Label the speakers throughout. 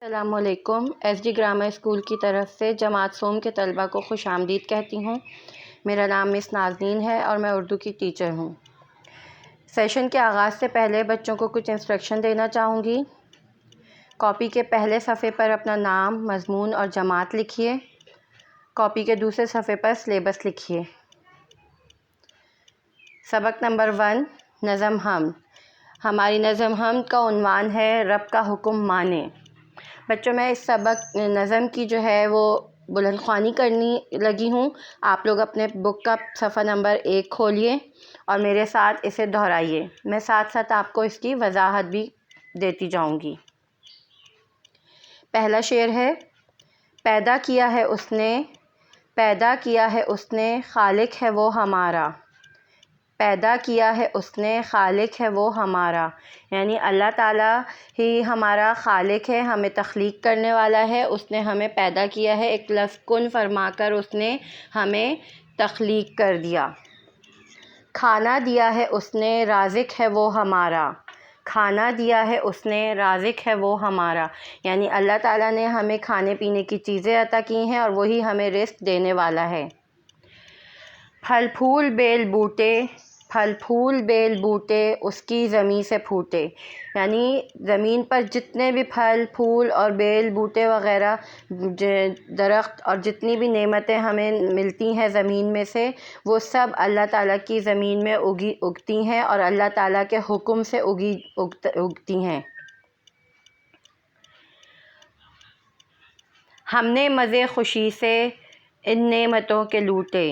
Speaker 1: السلام علیکم۔ S D grammar school کی طرف سے جماعت سوم کے طلبہ کو خوش آمدید کہتی ہوں۔ میرا نام مس نازنین ہے اور میں اردو کی ٹیچر ہوں۔ سیشن کے آغاز سے پہلے بچوں کو کچھ انسٹرکشن دینا چاہوں گی۔ کاپی کے پہلے صفحے پر اپنا نام، مضمون اور جماعت لکھیے۔ کاپی کے دوسرے صفحے پر سلیبس لکھیے۔ سبق نمبر 1، نظم حمد۔ ہماری نظم حمد کا عنوان ہے رب کا حکم مانیں۔ بچوں، میں اس سبق نظم کی جو ہے وہ بلند خوانی کرنی لگی ہوں۔ آپ لوگ اپنے بک کا صفحہ نمبر 1 کھولیے اور میرے ساتھ اسے دہرائیے۔ میں ساتھ ساتھ آپ کو اس کی وضاحت بھی دیتی جاؤں گی۔ پہلا شعر ہے، پیدا کیا ہے اس نے، پیدا کیا ہے اس نے، خالق ہے وہ ہمارا۔ پیدا کیا ہے اس نے، خالق ہے وہ ہمارا، یعنی اللہ تعالیٰ ہی ہمارا خالق ہے، ہمیں تخلیق کرنے والا ہے۔ اس نے ہمیں پیدا کیا ہے، ایک لفظ کن فرما کر اس نے ہمیں تخلیق کر دیا۔ کھانا دیا ہے اس نے، رازق ہے وہ ہمارا۔ کھانا دیا ہے اس نے، رازق ہے وہ ہمارا، یعنی اللہ تعالیٰ نے ہمیں کھانے پینے کی چیزیں عطا کی ہیں اور وہی ہمیں رزق دینے والا ہے۔ پھل پھول بیل بوٹے، پھل پھول بیل بوٹے اس کی زمیں سے پھوٹے، یعنی زمین پر جتنے بھی پھل پھول اور بیل بوٹے وغیرہ درخت اور جتنی بھی نعمتیں ہمیں ملتی ہیں زمین میں سے، وہ سب اللہ تعالیٰ کی زمین میں اگتی ہیں اور اللہ تعالیٰ کے حکم سے اگتی ہیں۔ ہم نے مزے خوشی سے ان نعمتوں کے لوٹے،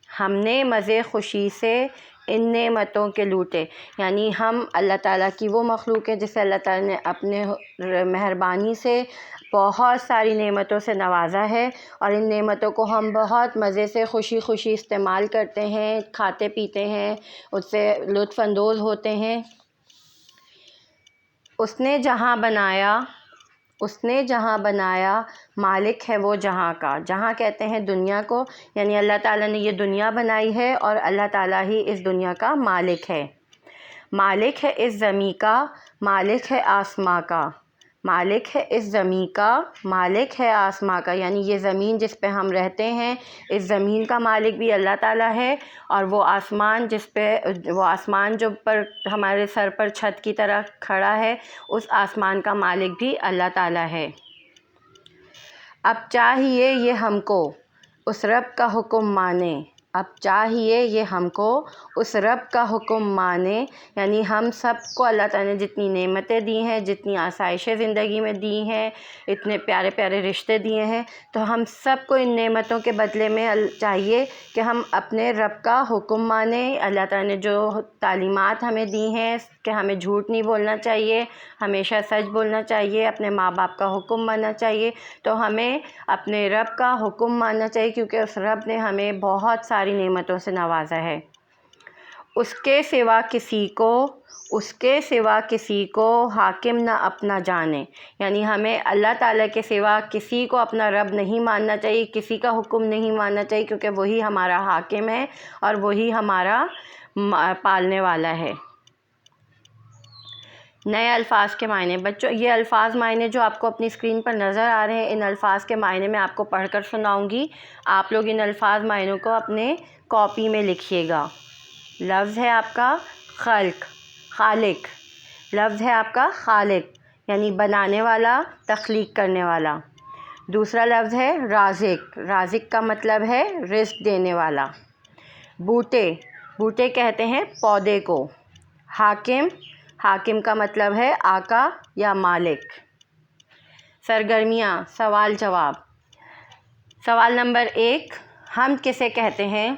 Speaker 1: ہم نے مزے خوشی سے ان نعمتوں کے لوٹے، یعنی ہم اللہ تعالیٰ کی وہ مخلوق ہے جسے اللہ تعالیٰ نے اپنے مہربانی سے بہت ساری نعمتوں سے نوازا ہے، اور ان نعمتوں کو ہم بہت مزے سے خوشی خوشی استعمال کرتے ہیں، کھاتے پیتے ہیں، اس سے لطف اندوز ہوتے ہیں۔ اس نے جہاں بنایا، اس نے جہاں بنایا، مالک ہے وہ جہاں کا۔ جہاں کہتے ہیں دنیا کو، یعنی اللہ تعالیٰ نے یہ دنیا بنائی ہے اور اللہ تعالیٰ ہی اس دنیا کا مالک ہے۔ مالک ہے اس زمیں کا، مالک ہے آسماں کا۔ مالک ہے اس زمیں کا، مالک ہے آسماں کا، یعنی یہ زمین جس پہ ہم رہتے ہیں، اس زمین کا مالک بھی اللہ تعالیٰ ہے، اور وہ آسمان وہ آسمان جو پر ہمارے سر پر چھت کی طرح کھڑا ہے، اس آسمان کا مالک بھی اللہ تعالیٰ ہے۔ اب چاہیے یہ ہم کو اس رب کا حکم مانیں، اب چاہیے یہ ہم کو اس رب کا حکم مانیں، یعنی ہم سب کو اللہ تعالیٰ نے جتنی نعمتیں دی ہیں، جتنی آسائشیں زندگی میں دی ہیں، اتنے پیارے پیارے رشتے دیے ہیں، تو ہم سب کو ان نعمتوں کے بدلے میں چاہیے کہ ہم اپنے رب کا حکم مانیں۔ اللہ تعالیٰ نے جو تعلیمات ہمیں دی ہیں کہ ہمیں جھوٹ نہیں بولنا چاہیے، ہمیشہ سچ بولنا چاہیے، اپنے ماں باپ کا حکم ماننا چاہیے، تو ہمیں اپنے رب کا حکم ماننا چاہیے، کیونکہ اس رب نے ہمیں بہت ساری نعمتوں سے نوازا ہے۔ اس کے سوا کسی کو، اس کے سوا کسی کو حاکم نہ اپنا جانے، یعنی ہمیں اللہ تعالیٰ کے سوا کسی کو اپنا رب نہیں ماننا چاہیے، کسی کا حکم نہیں ماننا چاہیے، کیونکہ وہی ہمارا حاکم ہے اور وہی ہمارا پالنے والا ہے۔ نئے الفاظ کے معنی۔ بچوں، یہ الفاظ معنی جو آپ کو اپنی اسکرین پر نظر آ رہے ہیں، ان الفاظ کے معنی میں آپ کو پڑھ کر سناؤں گی۔ آپ لوگ ان الفاظ معنیوں کو اپنے کاپی میں لکھیے گا۔ لفظ ہے آپ کا خلق، خالق۔ لفظ ہے آپ کا خالق، یعنی بنانے والا، تخلیق کرنے والا۔ دوسرا لفظ ہے رازق۔ رازق کا مطلب ہے رزق دینے والا۔ بوٹے، بوٹے کہتے ہیں پودے کو۔ حاکم، حاکم کا مطلب ہے آقا یا مالک۔ سرگرمیاں، سوال جواب۔ سوال نمبر 1، حمد کسے کہتے ہیں؟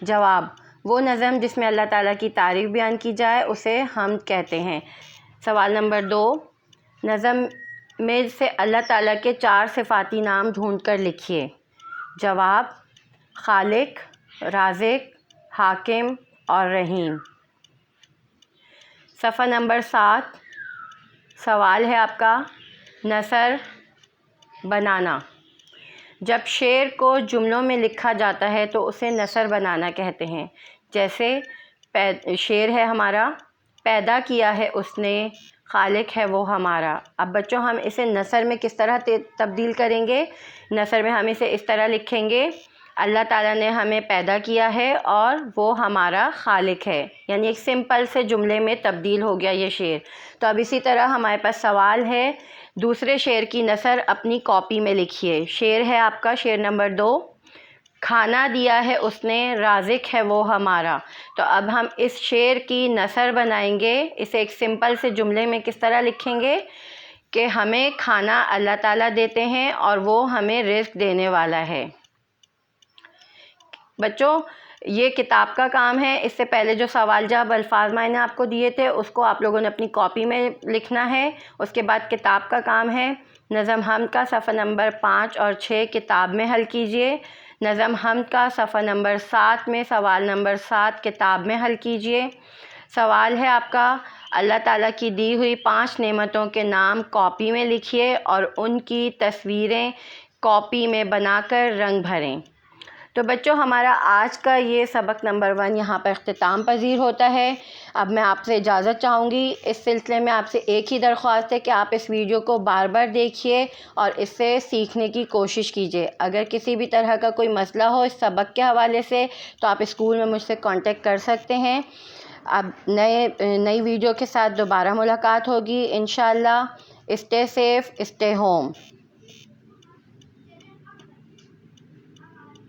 Speaker 1: جواب، وہ نظم جس میں اللہ تعالیٰ کی تعریف بیان کی جائے اسے حمد کہتے ہیں۔ سوال نمبر 2، نظم میں سے اللہ تعالیٰ کے 4 صفاتی نام ڈھونڈ کر لکھیے۔ جواب، خالق، رازق، حاکم اور رحیم۔ صفحہ نمبر 7، سوال ہے آپ کا نثر بنانا۔ جب شعر کو جملوں میں لکھا جاتا ہے تو اسے نثر بنانا کہتے ہیں۔ جیسے شعر ہے ہمارا، پیدا کیا ہے اس نے، خالق ہے وہ ہمارا۔ اب بچوں ہم اسے نثر میں کس طرح تبدیل کریں گے؟ نثر میں ہم اسے اس طرح لکھیں گے، اللہ تعالیٰ نے ہمیں پیدا کیا ہے اور وہ ہمارا خالق ہے، یعنی ایک سمپل سے جملے میں تبدیل ہو گیا یہ شعر۔ تو اب اسی طرح ہمارے پاس سوال ہے، دوسرے شعر کی نثر اپنی کاپی میں لکھیے۔ شعر ہے آپ کا شعر نمبر 2، کھانا دیا ہے اس نے رازق ہے وہ ہمارا۔ تو اب ہم اس شعر کی نثر بنائیں گے، اسے ایک سمپل سے جملے میں کس طرح لکھیں گے کہ ہمیں کھانا اللہ تعالیٰ دیتے ہیں اور وہ ہمیں رزق دینے والا ہے۔ بچوں یہ کتاب کا کام ہے، اس سے پہلے جو سوال جواب الفاظ میں نے آپ کو دیے تھے اس کو آپ لوگوں نے اپنی کاپی میں لکھنا ہے۔ اس کے بعد کتاب کا کام ہے، نظم حمد کا صفحہ نمبر 5 اور 6 کتاب میں حل کیجئے، نظم حمد کا صفحہ نمبر 7 میں سوال نمبر 7 کتاب میں حل کیجئے۔ سوال ہے آپ کا، اللہ تعالیٰ کی دی ہوئی 5 نعمتوں کے نام کاپی میں لکھیے اور ان کی تصویریں کاپی میں بنا کر رنگ بھریں۔ تو بچوں ہمارا آج کا یہ سبق نمبر 1 یہاں پر اختتام پذیر ہوتا ہے۔ اب میں آپ سے اجازت چاہوں گی، اس سلسلے میں آپ سے ایک ہی درخواست ہے کہ آپ اس ویڈیو کو بار بار دیکھیے اور اس سے سیکھنے کی کوشش کیجیے۔ اگر کسی بھی طرح کا کوئی مسئلہ ہو اس سبق کے حوالے سے تو آپ اسکول میں مجھ سے کانٹیکٹ کر سکتے ہیں۔ اب نئی ویڈیو کے ساتھ دوبارہ ملاقات ہوگی انشاءاللہ۔ Stay safe, stay home.